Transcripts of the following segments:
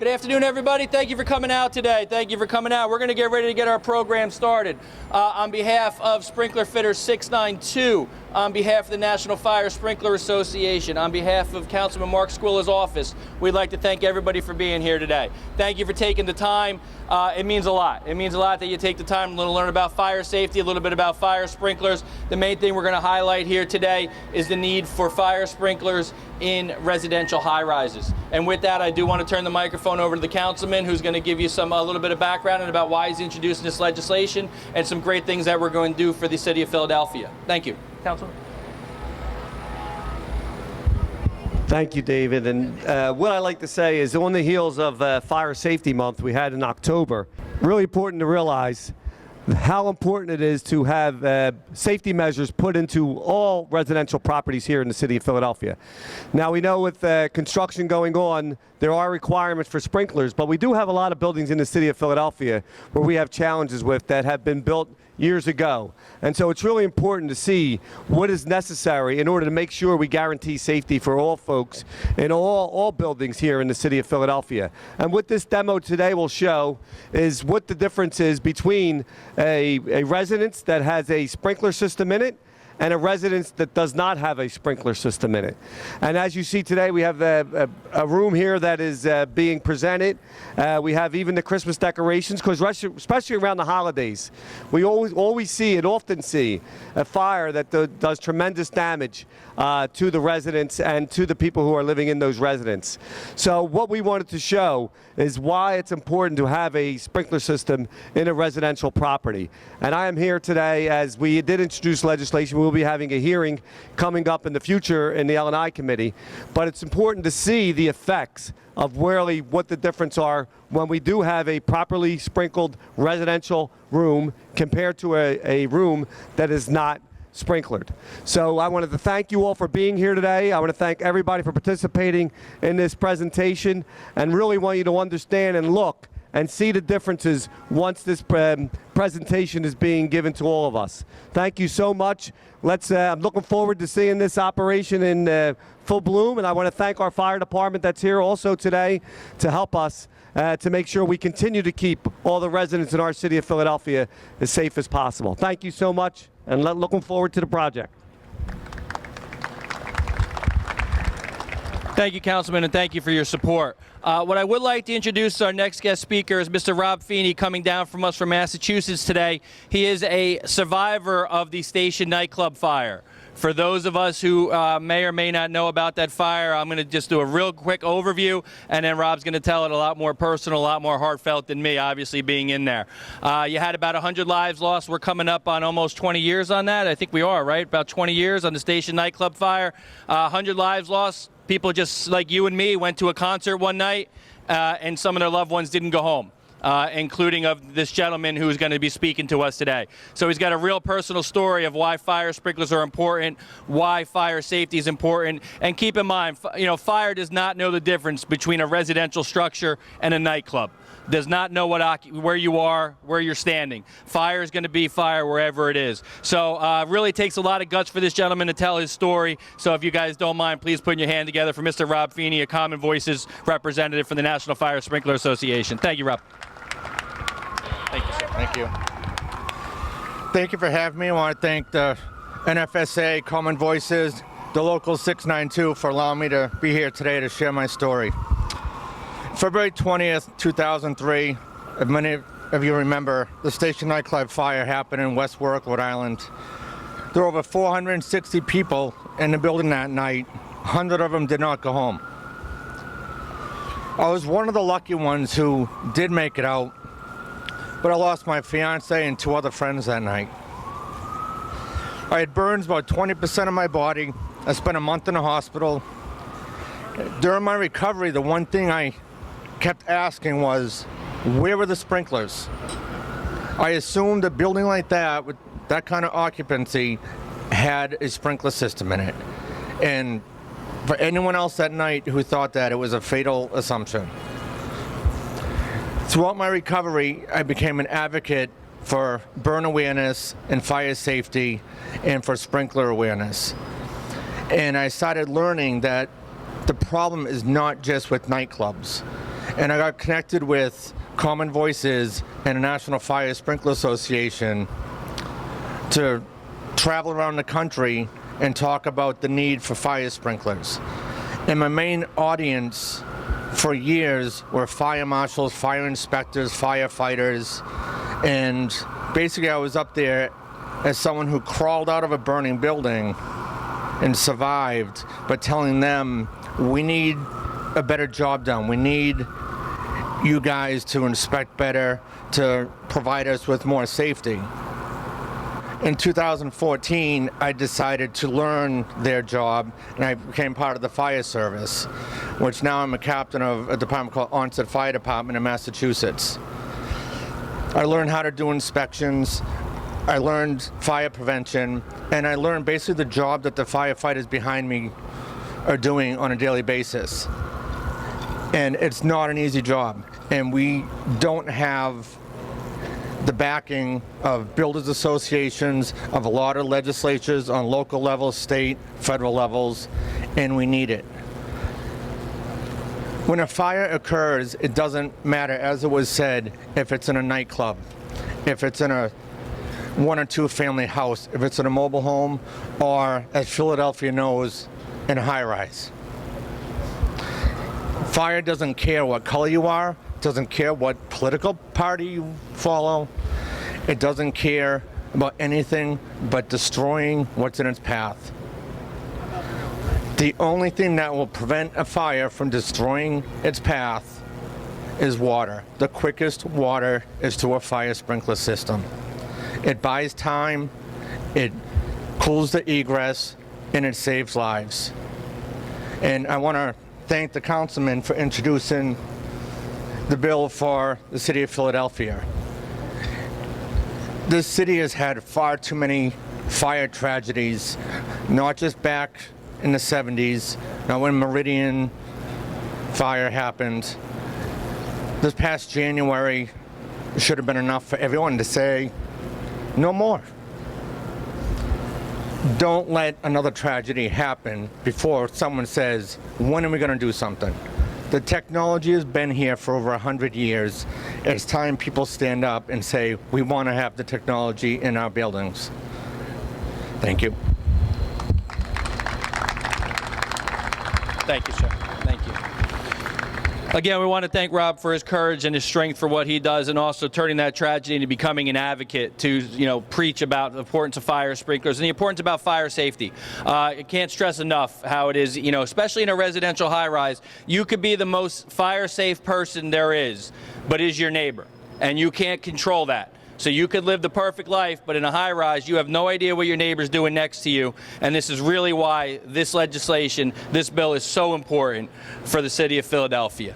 Good afternoon, everybody. Thank you for coming out today. Thank you for coming out. We're going to get ready to get our program started. On behalf of Sprinkler Fitters 692, on behalf of the National Fire Sprinkler Association, on behalf of Councilman Mark Squilla's office, we'd like to thank everybody for being here today. Thank you for taking the time. It means a lot. It means a lot that you take the time to learn about fire safety, a little bit about fire sprinklers. The main thing we're going to highlight here today is the need for fire sprinklers in residential high-rises. And with that, I do want to turn the microphone over to the councilman, who's going to give you a little bit of background and about why he's introducing this legislation and some great things that we're going to do for the city of Philadelphia. Thank you. Councilman. Thank you, David. And what I like to say is, on the heels of Fire Safety Month we had in October, really important to realize how important it is to have safety measures put into all residential properties here in the city of Philadelphia. Now, we know with construction going on, there are requirements for sprinklers, but we do have a lot of buildings in the city of Philadelphia where we have challenges with that have been built years ago. And so it's really important to see what is necessary in order to make sure we guarantee safety for all folks in all buildings here in the city of Philadelphia. And what this demo today will show is what the difference is between a residence that has a sprinkler system in it and a residence that does not have a sprinkler system in it. And as you see today, we have a room here that is being presented. We have even the Christmas decorations, because especially around the holidays, we always see and often see a fire that does tremendous damage to the residents and to the people who are living in those residences. So what we wanted to show is why it's important to have a sprinkler system in a residential property. And I am here today, as we did introduce legislation. We'll be having a hearing coming up in the future in the L&I committee, but it's important to see the effects of really what the difference are when we do have a properly sprinkled residential room compared to a room that is not sprinklered. So I wanted to thank you all for being here today. I want to thank everybody for participating in this presentation, and really want you to understand and look and see the differences once this presentation is being given to all of us. Thank you so much. I'm looking forward to seeing this operation in full bloom, and I want to thank our fire department that's here also today to help us to make sure we continue to keep all the residents in our city of Philadelphia as safe as possible. Thank you so much, and looking forward to the project. Thank you, Councilman, and thank you for your support. What I would like to introduce our next guest speaker is Mr. Rob Feeney, coming down from us from Massachusetts today. He is a survivor of the Station nightclub fire. For those of us who may or may not know about that fire, I'm going to just do a real quick overview, and then Rob's going to tell it a lot more personal, a lot more heartfelt than me, obviously, being in there. You had about 100 lives lost. We're coming up on almost 20 years on that. I think we are, right? About 20 years on the Station nightclub fire. 100 lives lost. People just like you and me went to a concert one night, and some of their loved ones didn't go home. Including of this gentleman who's going to be speaking to us today. So he's got a real personal story of why fire sprinklers are important, why fire safety is important, and keep in mind, fire does not know the difference between a residential structure and a nightclub. Does not know where you are, where you're standing. Fire is going to be fire wherever it is. So really takes a lot of guts for this gentleman to tell his story. So if you guys don't mind, please put your hand together for Mr. Rob Feeney, a Common Voices representative from the National Fire Sprinkler Association. Thank you, Rob. Thank you, sir. Thank you. Thank you for having me. I want to thank the NFSA, Common Voices, the local 692 for allowing me to be here today to share my story. February 20th, 2003, if many of you remember, the Station nightclub fire happened in West Warwick, Rhode Island. There were over 460 people in the building that night. 100 of them did not go home. I was one of the lucky ones who did make it out, but I lost my fiance and 2 other friends that night. I had burns about 20% of my body. I spent a month in the hospital. During my recovery, the one thing I kept asking was, where were the sprinklers? I assumed a building like that, with that kind of occupancy, had a sprinkler system in it. And for anyone else that night who thought that, it was a fatal assumption. Throughout my recovery, I became an advocate for burn awareness and fire safety and for sprinkler awareness. And I started learning that the problem is not just with nightclubs. And I got connected with Common Voices and the National Fire Sprinkler Association to travel around the country and talk about the need for fire sprinklers. And my main audience for years were fire marshals, fire inspectors, firefighters, and basically I was up there as someone who crawled out of a burning building and survived, but telling them, we need a better job done. We need you guys to inspect better, to provide us with more safety. In 2014, I decided to learn their job, and I became part of the fire service, which now I'm a captain of a department called Onset Fire Department in Massachusetts. I learned how to do inspections, I learned fire prevention, and I learned basically the job that the firefighters behind me are doing on a daily basis. And it's not an easy job, and we don't have the backing of builders associations, of a lot of legislatures on local levels, state, federal levels, and we need it. When a fire occurs, it doesn't matter, as it was said, if it's in a nightclub, if it's in a 1 or 2 family house, if it's in a mobile home, or, as Philadelphia knows, in a high-rise. Fire doesn't care what color you are, doesn't care what political party you follow. It doesn't care about anything but destroying what's in its path. The only thing that will prevent a fire from destroying its path is water. The quickest water is to a fire sprinkler system. It buys time, it cools the egress, and it saves lives. And I want to thank the councilman for introducing the bill for the city of Philadelphia. This city has had far too many fire tragedies, not just back in the 70s, not when Meridian fire happened. This past January should have been enough for everyone to say, no more. Don't let another tragedy happen before someone says, when are we going to do something? The technology has been here for over 100 years. It's time people stand up and say, we want to have the technology in our buildings. Thank you. Thank you, sir. Thank you. Again, we want to thank Rob for his courage and his strength for what he does, and also turning that tragedy into becoming an advocate to, preach about the importance of fire sprinklers and the importance about fire safety. I can't stress enough how it is, especially in a residential high-rise, you could be the most fire-safe person there is, but is your neighbor, and you can't control that. So you could live the perfect life, but in a high-rise, you have no idea what your neighbor's doing next to you, and this is really why this legislation, this bill is so important for the city of Philadelphia.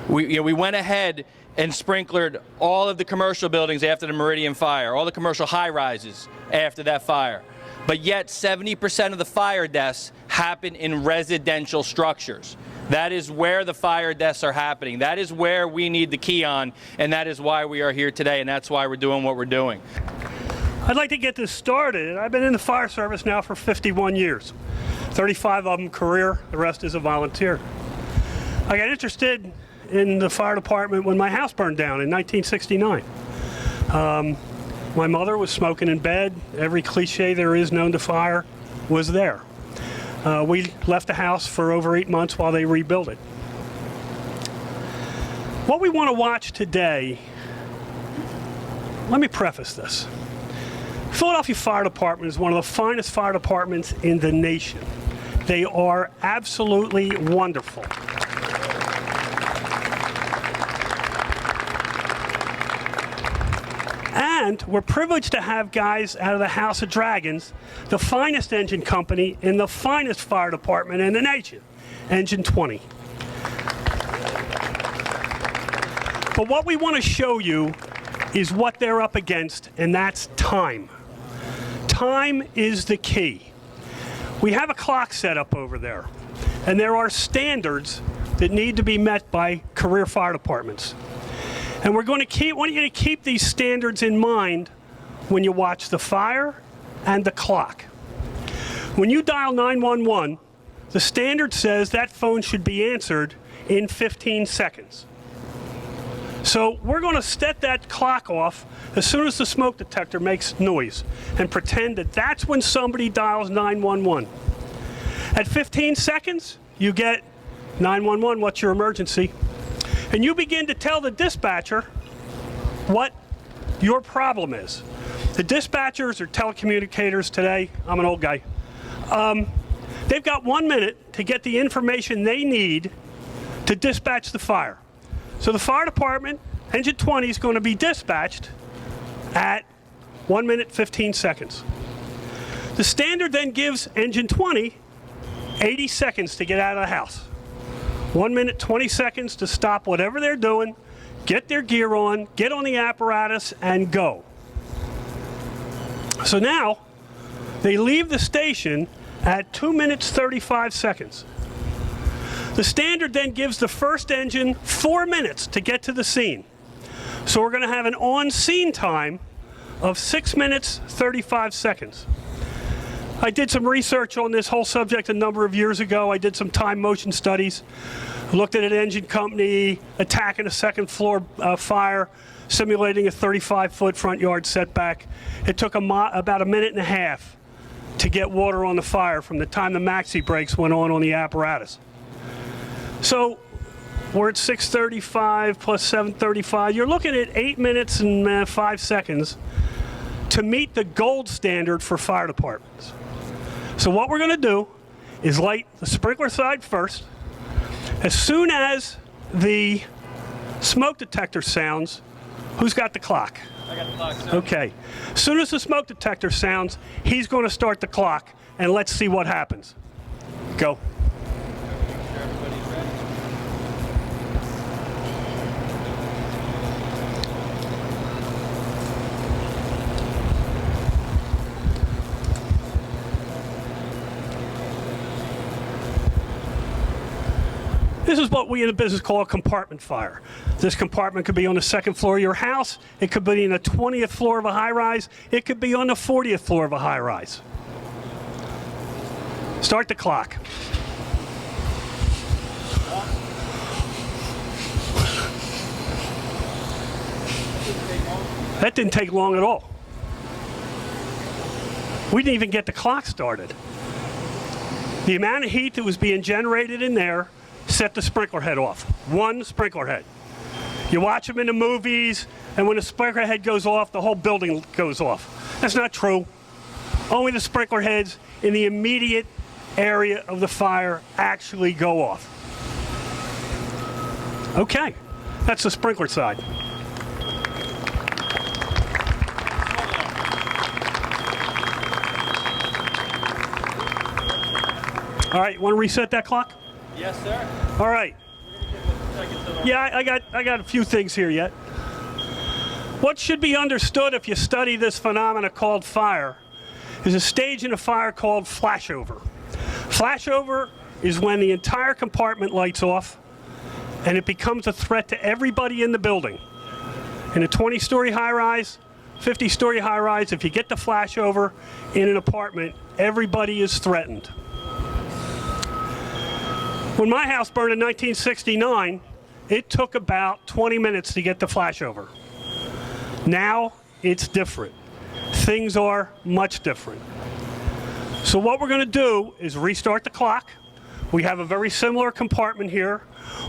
We went ahead and sprinklered all of the commercial buildings after the Meridian fire, all the commercial high-rises after that fire. But yet 70% of the fire deaths happen in residential structures. That is where the fire deaths are happening. That is where we need the key on, and that is why we are here today, and that's why we're doing what we're doing. I'd like to get this started. I've been in the fire service now for 51 years. 35 of them career, the rest is a volunteer. I got interested in the fire department when my house burned down in 1969. My mother was smoking in bed. Every cliche there is known to fire was there. We left the house for over 8 months while they rebuilt it. What we want to watch today, let me preface this. Philadelphia Fire Department is one of the finest fire departments in the nation. They are absolutely wonderful. And we're privileged to have guys out of the House of Dragons, the finest engine company in the finest fire department in the nation, Engine 20. But what we want to show you is what they're up against, and that's time. Time is the key. We have a clock set up over there, and there are standards that need to be met by career fire departments. And we're going to want you to keep these standards in mind when you watch the fire and the clock. When you dial 911, the standard says that phone should be answered in 15 seconds. So we're going to set that clock off as soon as the smoke detector makes noise and pretend that that's when somebody dials 911. At 15 seconds, you get 911, what's your emergency? And you begin to tell the dispatcher what your problem is. The dispatchers or telecommunicators today, I'm an old guy, they've got 1 minute to get the information they need to dispatch the fire. So the fire department, engine 20, is going to be dispatched at 1 minute 15 seconds. The standard then gives engine 20 80 seconds to get out of the house. 1 minute 20 seconds to stop whatever they're doing, get their gear on, get on the apparatus, and go. So now they leave the station at 2 minutes 35 seconds. The standard then gives the first engine 4 minutes to get to the scene. So we're going to have an on-scene time of 6 minutes 35 seconds. I did some research on this whole subject a number of years ago. I did some time motion studies, looked at an engine company attacking a second floor fire, simulating a 35-foot front yard setback. It took about a minute and a half to get water on the fire from the time the maxi brakes went on the apparatus. So we're at 6:35 plus 7:35. You're looking at 8 minutes and 5 seconds to meet the gold standard for fire departments. So what we're going to do is light the sprinkler side first. As soon as the smoke detector sounds, who's got the clock? I got the clock, sir. Okay. As soon as the smoke detector sounds, he's going to start the clock, and let's see what happens. Go. This is what we in the business call a compartment fire. This compartment could be on the second floor of your house. It could be in the 20th floor of a high-rise. It could be on the 40th floor of a high-rise. Start the clock. That didn't take long at all. We didn't even get the clock started. The amount of heat that was being generated in there set the sprinkler head off. One sprinkler head. You watch them in the movies, and when the sprinkler head goes off, the whole building goes off. That's not true. Only the sprinkler heads in the immediate area of the fire actually go off. Okay, that's the sprinkler side. All right, you want to reset that clock? Yes, sir. All right. Yeah, I got a few things here yet. What should be understood if you study this phenomena called fire is a stage in a fire called flashover. Flashover is when the entire compartment lights off and it becomes a threat to everybody in the building. In a 20-story high-rise, 50-story high-rise, if you get the flashover in an apartment, everybody is threatened. When my house burned in 1969, it took about 20 minutes to get the flashover. Now, it's different. Things are much different. So what we're going to do is restart the clock. We have a very similar compartment here.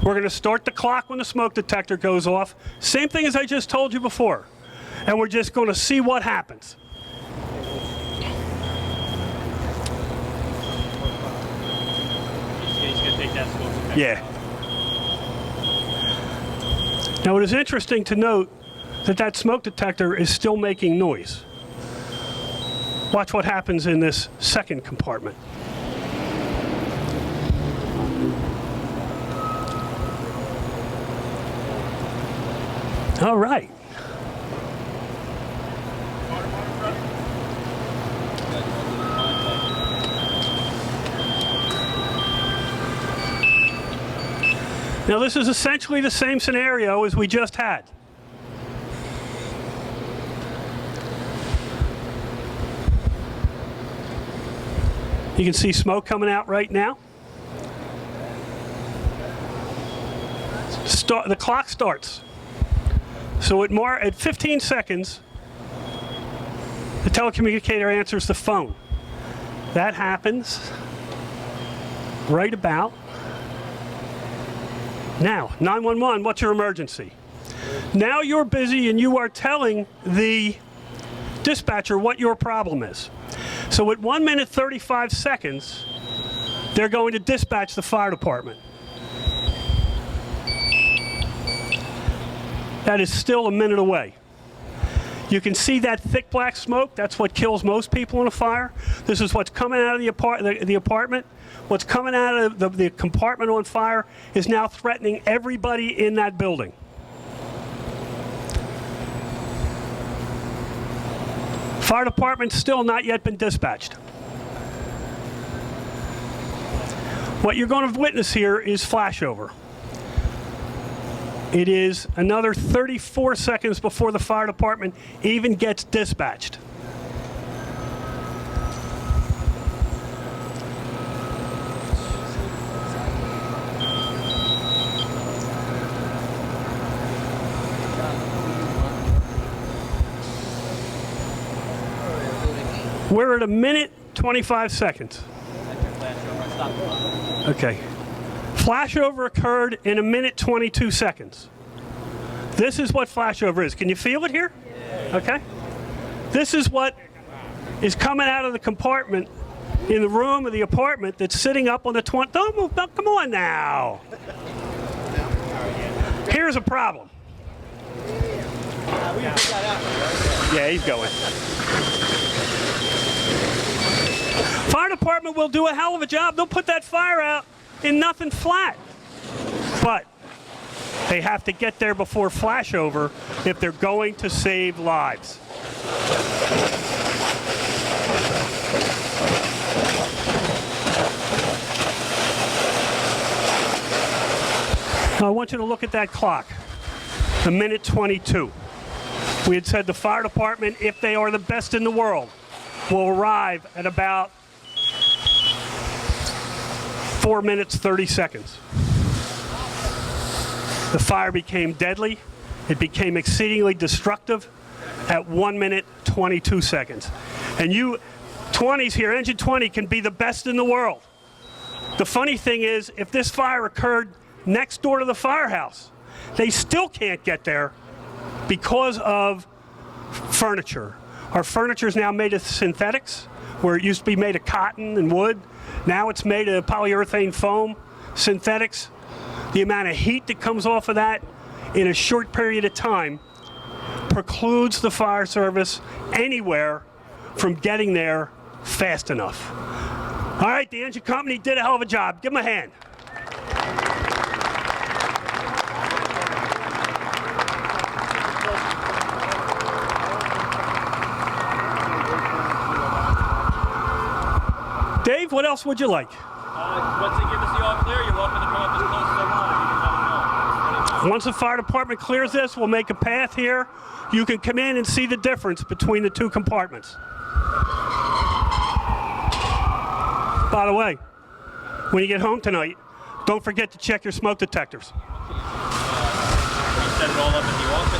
We're going to start the clock when the smoke detector goes off. Same thing as I just told you before. And we're just going to see what happens. Yeah. Now it is interesting to note that that smoke detector is still making noise. Watch what happens in this second compartment. All right. Now this is essentially the same scenario as we just had. You can see smoke coming out right now. The clock starts. So at 15 seconds, the telecommunicator answers the phone. That happens right about now. 911, what's your emergency? Now you're busy and you are telling the dispatcher what your problem is. So at 1 minute 35 seconds, they're going to dispatch the fire department. That is still a minute away. You can see that thick black smoke. That's what kills most people in a fire. This is what's coming out of the apartment. What's coming out of the compartment on fire is now threatening everybody in that building. Fire department's still not yet been dispatched. What you're going to witness here is flashover. It is another 34 seconds before the fire department even gets dispatched. We're at a minute 25 seconds. Okay. Flashover occurred in a minute 22 seconds. This is what flashover is. Can you feel it here? Okay. This is what is coming out of the compartment in the room of the apartment that's sitting up on the 20. Don't move. Come on now. Here's a problem. Yeah, he's going. Fire department will do a hell of a job. They'll put that fire out in nothing flat. But they have to get there before flashover if they're going to save lives. Now I want you to look at that clock, the minute 22. We had said the fire department, if they are the best in the world, will arrive at about 4 minutes, 30 seconds. The fire became deadly. It became exceedingly destructive at 1 minute, 22 seconds. And you 20s here, Engine 20, can be the best in the world. The funny thing is, if this fire occurred next door to the firehouse, they still can't get there because of furniture. Our furniture is now made of synthetics, where it used to be made of cotton and wood. Now it's made of polyurethane foam, synthetics. The amount of heat that comes off of that in a short period of time precludes the fire service anywhere from getting there fast enough. All right, the engine company did a hell of a job. Give them a hand. Dave, what else would you like? Once they give us the all clear, you're welcome to come up as close as they want. You can let them know. Once the fire department clears this, we'll make a path here. You can come in and see the difference between the two compartments. By the way, when you get home tonight, don't forget to check your smoke detectors. We set it all up in the office.